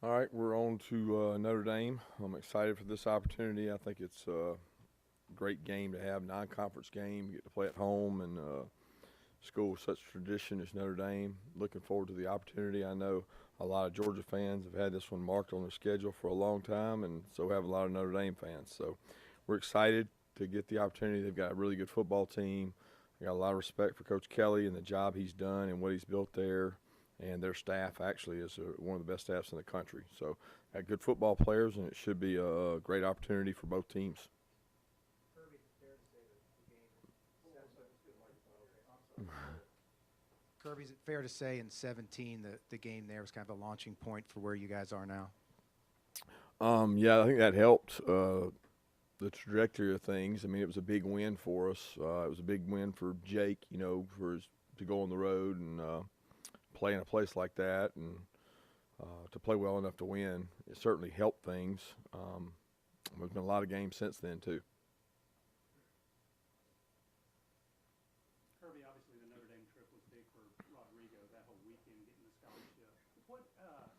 All right, we're on to Notre Dame. I'm excited for this opportunity. I think it's a great game to have, non-conference game. You get to play at home and school with such tradition as Notre Dame. Looking forward to the opportunity. I know a lot of Georgia fans have had this one marked on their schedule for a long time, and so have a lot of Notre Dame fans. So we're excited to get the opportunity. They've got a really good football team. I got a lot of respect for Coach Kelly and the job he's done and what he's built there. And their staff actually is one of the best staffs in the country. So, got good football players, and it should be a great opportunity for both teams. Kirby, is it fair to say in 17 the game there was kind of a launching point for where you guys are now? Yeah, I think that helped the trajectory of things. I mean, it was a big win for us. It was a big win for Jake, to go on the road and play in a place like that and to play well enough to win. It certainly helped things. There's been a lot of games since then, too. Kirby, obviously the Notre Dame trip was big for Rodrigo that whole weekend getting the scholarship. What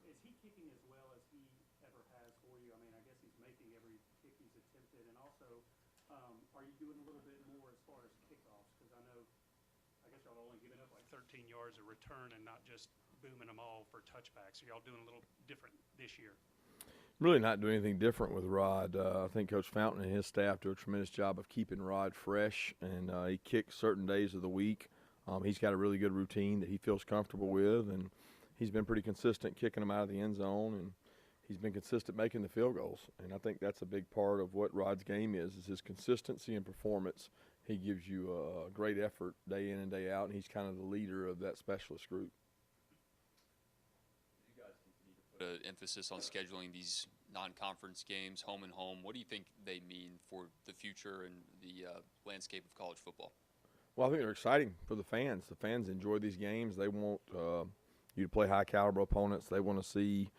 is he kicking as well as he ever has for you? I mean, I guess he's making every kick he's attempted, and also, are you doing a little bit more as far as kickoffs? Because I guess y'all only giving up like 13 yards of return and not just booming them all for touchbacks. So y'all doing a little different this year. Really not doing anything different with Rod. I think Coach Fountain and his staff do a tremendous job of keeping Rod fresh, and he kicks certain days of the week. He's got a really good routine that he feels comfortable with, and he's been pretty consistent kicking them out of the end zone, and he's been consistent making the field goals. And I think that's a big part of what Rod's game is his consistency and performance. He gives you a great effort day in and day out, and he's kind of the leader of that specialist group. You guys continue to put an emphasis on scheduling these non-conference games, home and home. What do you think they mean for the future and the landscape of college football? Well, I think they're exciting for the fans. The fans enjoy these games. They want you to play high caliber opponents. They want to see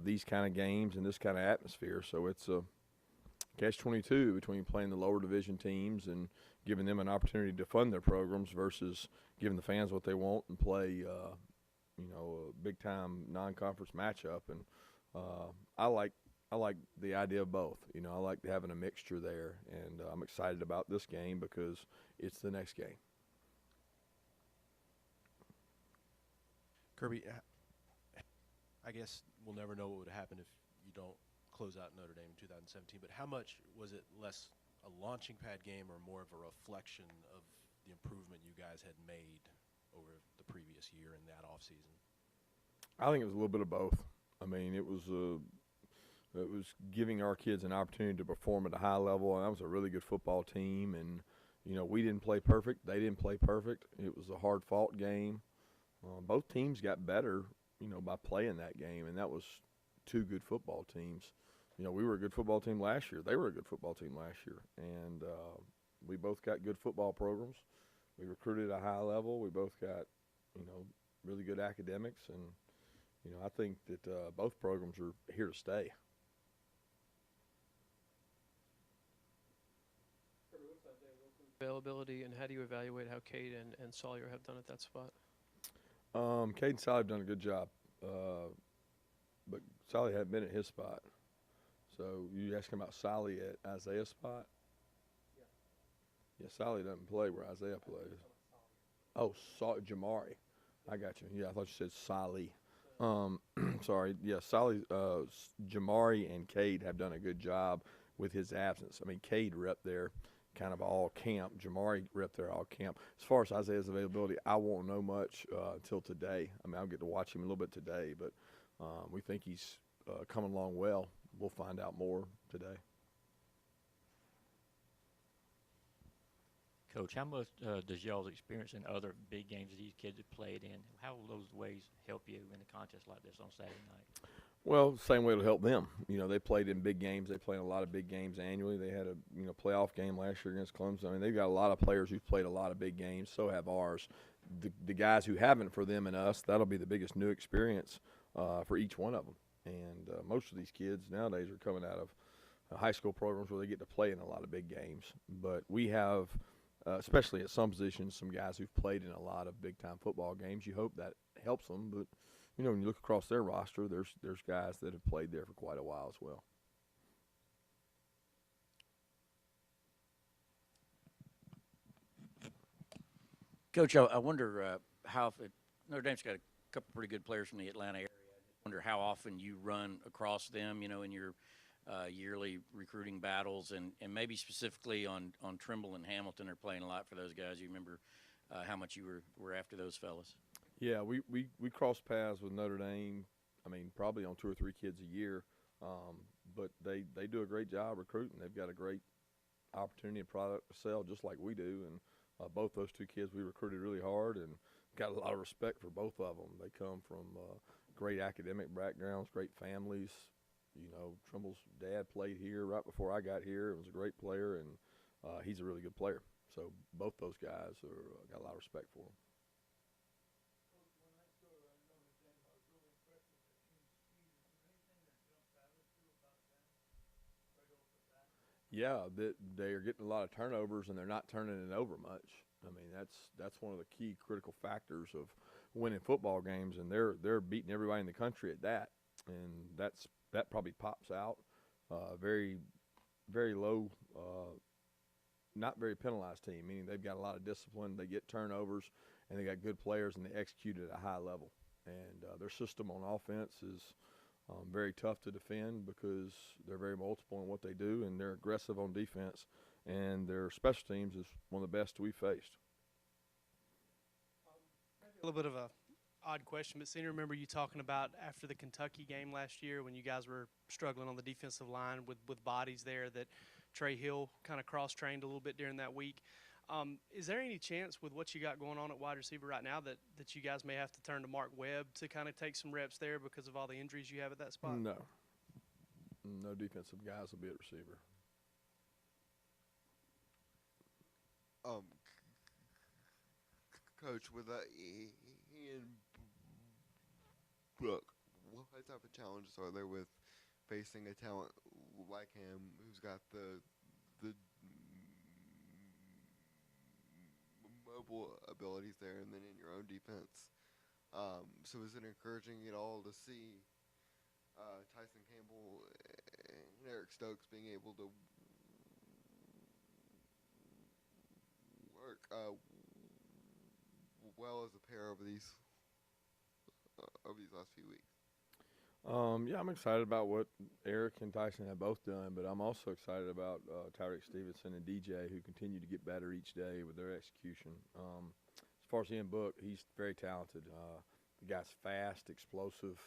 these kind of games and this kind of atmosphere. So it's a catch-22 between playing the lower division teams and giving them an opportunity to fund their programs versus giving the fans what they want and play, a big-time non-conference matchup. And I like the idea of both. I like having a mixture there, and I'm excited about this game because it's the next game. Kirby, I guess we'll never know what would happen if you don't close out Notre Dame in 2017, but how much was it less a launching pad game or more of a reflection of the improvement you guys had made over the previous year in that offseason? I think it was a little bit of both. I mean, it was giving our kids an opportunity to perform at a high level, and that was a really good football team. And we didn't play perfect; they didn't play perfect. It was a hard-fought game. Both teams got better, by playing that game, and that was two good football teams. We were a good football team last year. They were a good football team last year, and we both got good football programs. We recruited at a high level. We both got, really good academics, and I think that both programs are here to stay. Availability, and how do you evaluate how Cade and Sawyer have done at that spot? Cade and Sally have done a good job, but Sally hadn't been at his spot. So you asking about Sally at Isaiah's spot? Yeah, Sally doesn't play where Isaiah plays. Oh, Jamari. I got you. Yeah, I thought you said Sally. Sorry. Yeah, Sally, Jamari and Cade have done a good job with his absence. I mean, Cade rep there kind of all camp. Jamari rep there all camp. As far as Isaiah's availability, I won't know much until today. I mean, I'll get to watch him a little bit today, but we think he's coming along well. We'll find out more today. Coach, how much does y'all's experience in other big games that these kids have played in, how will those ways help you in a contest like this on Saturday night? Well, same way it'll help them. They played in big games. They play in a lot of big games annually. They had a playoff game last year against Clemson. I mean, they've got a lot of players who've played a lot of big games. So have ours. The guys who haven't, for them and us, that'll be the biggest new experience for each one of them. And most of these kids nowadays are coming out of high school programs where they get to play in a lot of big games. But we have, especially at some positions, some guys who've played in a lot of big-time football games. You hope that helps them, but you know, when you look across their roster, there's guys that have played there for quite a while as well. Coach, I wonder how Notre Dame's got a couple pretty good players from the Atlanta area. I wonder how often you run across them, you know, in your yearly recruiting battles, and maybe specifically on Trimble and Hamilton are playing a lot for those guys. You remember how much you were after those fellas? Yeah, we cross paths with Notre Dame. I mean, probably on 2 or 3 kids a year, but they do a great job recruiting. They've got a great opportunity and product to sell just like we do, and both those 2 kids we recruited really hard and got a lot of respect for both of them. They come from great academic backgrounds, great families. You know, Trimble's dad played here right before I got here. It was a great player, and he's a really good player. So both those guys got a lot of respect for him. Yeah, they are getting a lot of turnovers, and they're not turning it over much. I mean, that's one of the key critical factors of winning football games, and they're beating everybody in the country at that, and that probably pops out. Very, very low, not very penalized team, meaning they've got a lot of discipline. They get turnovers, and they got good players, and they execute at a high level. And their system on offense is very tough to defend because they're very multiple in what they do, and they're aggressive on defense. And their special teams is one of the best we've faced. A little bit of a odd question, but Senior, remember you talking about after the Kentucky game last year when you guys were struggling on the defensive line with bodies there that Trey Hill kind of cross-trained a little bit during that week. Is there any chance with what you got going on at wide receiver right now that you guys may have to turn to Mark Webb to kind of take some reps there because of all the injuries you have at that spot? No defensive guys will be at receiver. Coach, with Ian Brooke, what type of challenges are there with facing a talent like him who's got the mobile abilities there, and then in your own defense? So is it encouraging at all to see Tyson Campbell and Eric Stokes being able to work well as a pair over these last few weeks? Yeah, I'm excited about what Eric and Tyson have both done, but I'm also excited about Tyreek Stevenson and DJ, who continue to get better each day with their execution. As far as Ian Book, he's very talented. The guy's fast, explosive.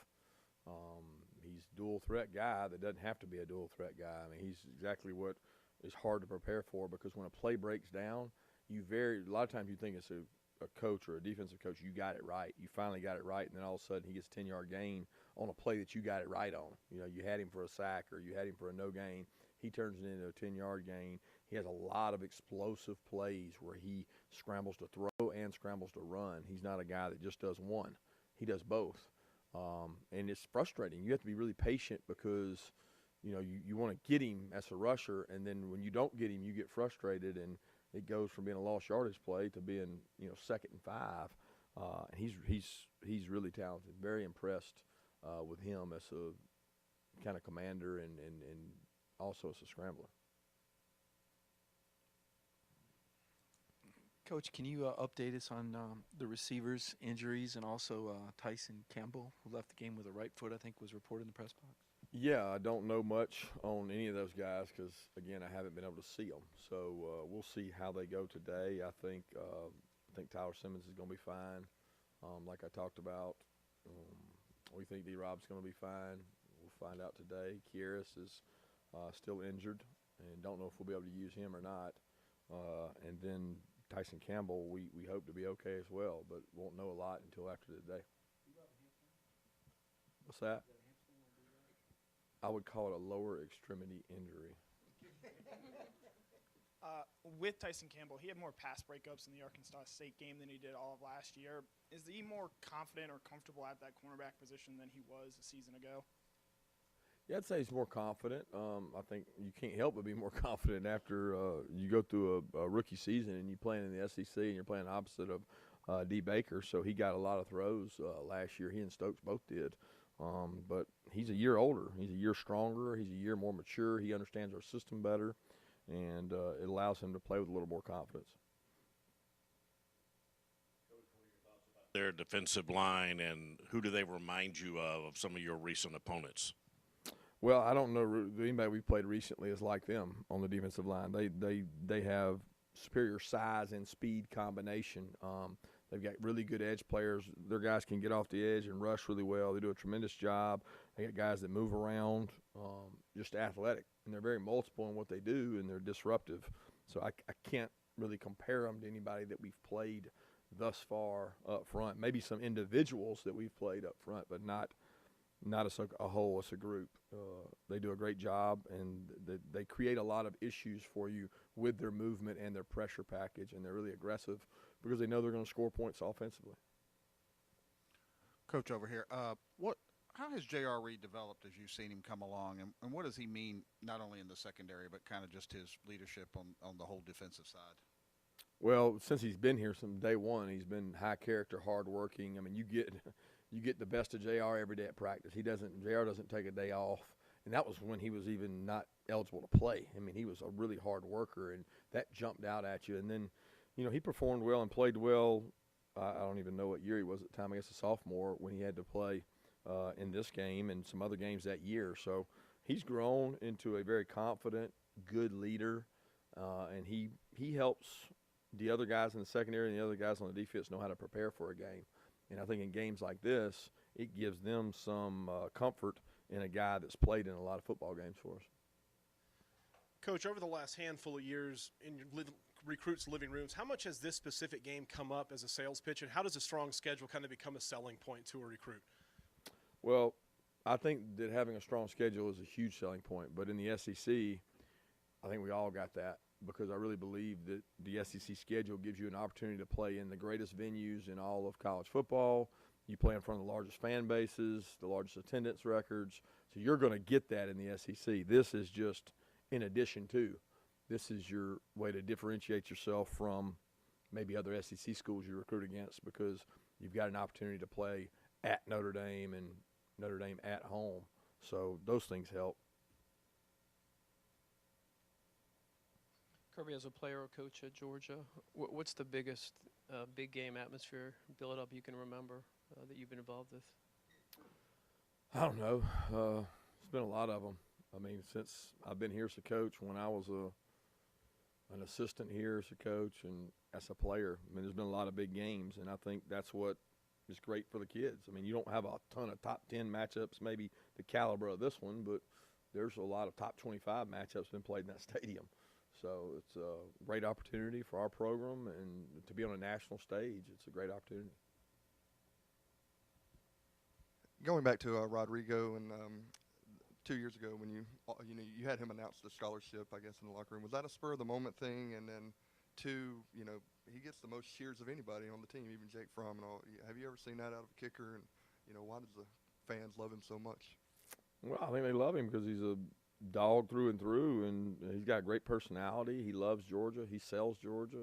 He's a dual threat guy that doesn't have to be a dual threat guy. I mean, he's exactly what is hard to prepare for, because when a play breaks down, a lot of times you think it's a coach or a defensive coach, you got it right. You finally got it right, and then all of a sudden he gets a 10-yard gain on a play that you got it right on. You know, you had him for a sack or you had him for a no gain. He turns it into a 10-yard gain. He has a lot of explosive plays where he scrambles to throw and scrambles to run. He's not a guy that just does one. He does both. And it's frustrating. You have to be really patient because, you know, you want to get him as a rusher, and then when you don't get him, you get frustrated, and it goes from being a lost yardage play to being, you know, 2nd and 5. And he's really talented. Very impressed with him as a kind of commander and also as a scrambler. Coach, can you update us on the receivers' injuries, and also Tyson Campbell, who left the game with a right foot, I think was reported in the press box? Yeah, I don't know much on any of those guys because, again, I haven't been able to see them. So we'll see how they go today. I think Tyler Simmons is going to be fine, like I talked about. We think D-Rob's going to be fine. We'll find out today. Kieris is still injured, and don't know if we'll be able to use him or not. And then Tyson Campbell, we hope to be okay as well, but won't know a lot until after the day. What's that? I would call it a lower extremity injury. With Tyson Campbell, he had more pass breakups in the Arkansas State game than he did all of last year. Is he more confident or comfortable at that cornerback position than he was a season ago? Yeah, I'd say he's more confident. I think you can't help but be more confident after you go through a rookie season and you playing in the SEC and you're playing opposite of D. Baker, so he got a lot of throws last year. He and Stokes both did. But he's a year older. He's a year stronger. He's a year more mature. He understands our system better, and it allows him to play with a little more confidence. Their defensive line, and who do they remind you of some of your recent opponents? Well, I don't know anybody we've played recently is like them on the defensive line. They have superior size and speed combination. They've got really good edge players. Their guys can get off the edge and rush really well. They do a tremendous job. They got guys that move around, just athletic, and they're very multiple in what they do, and they're disruptive. So I can't really compare them to anybody that we've played thus far up front. Maybe some individuals that we've played up front, but not as a whole, as a group. They do a great job, and they create a lot of issues for you with their movement and their pressure package, and they're really aggressive because they know they're going to score points offensively. Coach over here, how has J.R. Reed developed as you've seen him come along, and what does he mean not only in the secondary but kind of just his leadership on the whole defensive side? Well, since he's been here from day one, he's been high character, hardworking. I mean, you get the best of JR every day at practice. JR doesn't take a day off, and that was when he was even not eligible to play. I mean, he was a really hard worker, and that jumped out at you. And then, he performed well and played well. I don't even know what year he was at the time. I guess a sophomore when he had to play in this game and some other games that year. So he's grown into a very confident, good leader, and he helps the other guys in the secondary and the other guys on the defense know how to prepare for a game. And I think in games like this, it gives them some comfort in a guy that's played in a lot of football games for us. Coach, over the last handful of years in your recruits' living rooms, how much has this specific game come up as a sales pitch, and how does a strong schedule kind of become a selling point to a recruit? Well, I think that having a strong schedule is a huge selling point. But in the SEC, I think we all got that, because I really believe that the SEC schedule gives you an opportunity to play in the greatest venues in all of college football. You play in front of the largest fan bases, the largest attendance records. So you're going to get that in the SEC. This is just in addition to. This is your way to differentiate yourself from maybe other SEC schools you recruit against, because you've got an opportunity to play at Notre Dame and Notre Dame at home. So those things help. Kirby, as a player or coach at Georgia, what's the biggest big game atmosphere build-up you can remember that you've been involved with? I don't know. It's been a lot of them. I mean, since I've been here as a coach, when I was an assistant here as a coach and as a player, I mean, there's been a lot of big games, and I think that's what is great for the kids. I mean, you don't have a ton of top 10 matchups, maybe the caliber of this one, but there's a lot of top 25 matchups been played in that stadium. So it's a great opportunity for our program, and to be on a national stage, it's a great opportunity. Going back to Rodrigo, and 2 years ago when you had him announce the scholarship, I guess, in the locker room, was that a spur of the moment thing? And then two, he gets the most cheers of anybody on the team, even Jake Fromm and all. Have you ever seen that out of a kicker? And why does the fans love him so much? Well, I think they love him because he's a dog through and through, and he's got a great personality. He loves Georgia. He sells Georgia.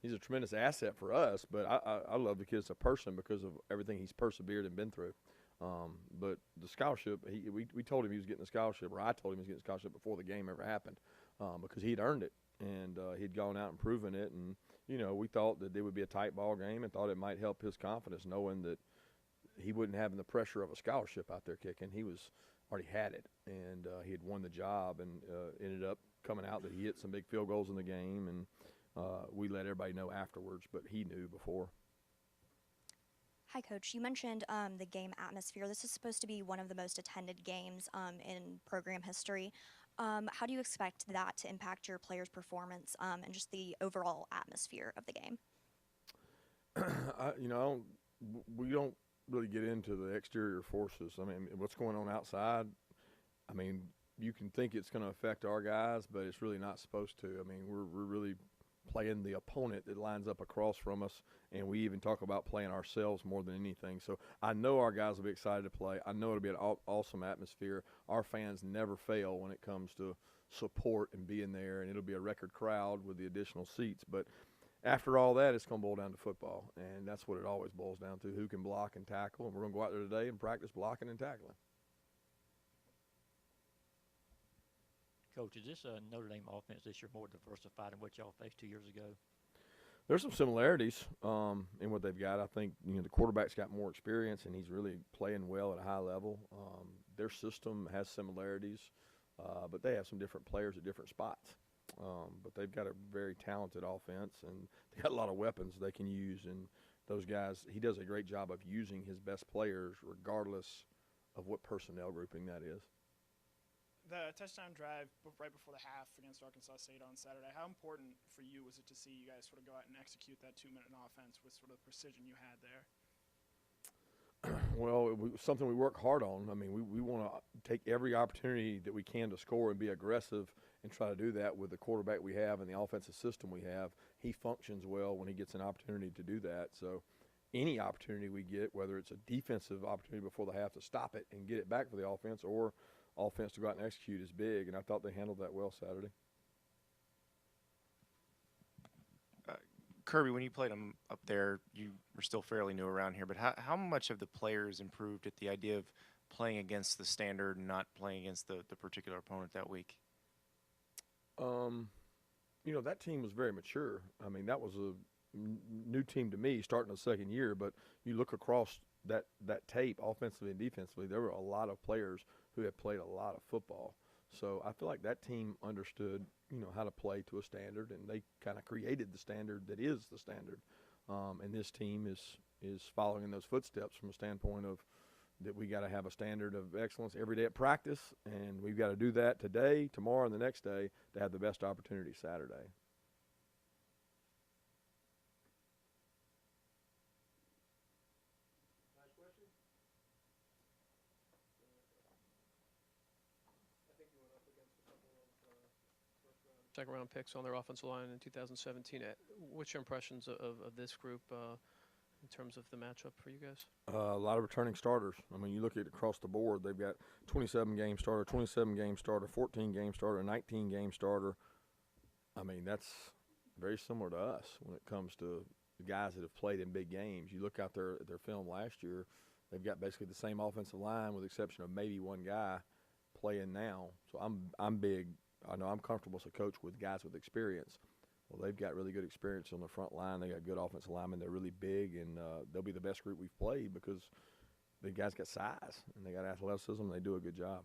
He's a tremendous asset for us, but I love the kid as a person because of everything he's persevered and been through. But the scholarship, we told him he was getting the scholarship, or I told him he was getting the scholarship before the game ever happened, because he'd earned it, and he'd gone out and proven it. And, we thought that it would be a tight ball game and thought it might help his confidence, knowing that he wouldn't have the pressure of a scholarship out there kicking. He was already had it, and he had won the job, and ended up coming out that he hit some big field goals in the game, and we let everybody know afterwards, but he knew before. Hi, Coach. You mentioned the game atmosphere. This is supposed to be one of the most attended games in program history. How do you expect that to impact your players' performance and just the overall atmosphere of the game? We don't really get into the exterior forces. I mean, what's going on outside, I mean, you can think it's going to affect our guys, but it's really not supposed to. I mean, we're really playing the opponent that lines up across from us, and we even talk about playing ourselves more than anything. So I know our guys will be excited to play. I know it'll be an awesome atmosphere. Our fans never fail when it comes to support and being there, and it'll be a record crowd with the additional seats. But after all that, it's going to boil down to football, and that's what it always boils down to: who can block and tackle. And we're going to go out there today and practice blocking and tackling. Coach, is this a Notre Dame offense this year more diversified than what y'all faced 2 years ago? There's some similarities in what they've got. I think the quarterback's got more experience, and he's really playing well at a high level. Their system has similarities, but they have some different players at different spots. But they've got a very talented offense, and they got a lot of weapons they can use. And those guys, he does a great job of using his best players regardless of what personnel grouping that is. The touchdown drive right before the half against Arkansas State on Saturday, how important for you was it to see you guys sort of go out and execute that 2-minute offense with sort of the precision you had there? Well, it was something we work hard on. I mean, we want to take every opportunity that we can to score and be aggressive and try to do that with the quarterback we have and the offensive system we have. He functions well when he gets an opportunity to do that. So any opportunity we get, whether it's a defensive opportunity before the half to stop it and get it back for the offense or offense to go out and execute, is big, and I thought they handled that well Saturday. Kirby, when you played them up there, you were still fairly new around here, but how much have the players improved at the idea of playing against the standard and not playing against the particular opponent that week? That team was very mature. I mean, that was a new team to me starting the second year, but you look across that tape offensively and defensively, there were a lot of players who had played a lot of football. So I feel like that team understood, how to play to a standard, and they kind of created the standard that is the standard. And this team is following in those footsteps from a standpoint of that we got to have a standard of excellence every day at practice, and we've got to do that today, tomorrow, and the next day to have the best opportunity Saturday. Second-round picks on their offensive line in 2017. What's your impressions of this group in terms of the matchup for you guys? A lot of returning starters. I mean, you look at across the board, they've got 27-game starter, 27-game starter, 14-game starter, 19-game starter. I mean, that's very similar to us when it comes to the guys that have played in big games. You look out there at their film last year, they've got basically the same offensive line with the exception of maybe one guy playing now. So I'm big. I know I'm comfortable as a coach with guys with experience. Well, they've got really good experience on the front line. They got good offensive linemen. They're really big, and they'll be the best group we've played because the guys got size and they got athleticism. And they do a good job.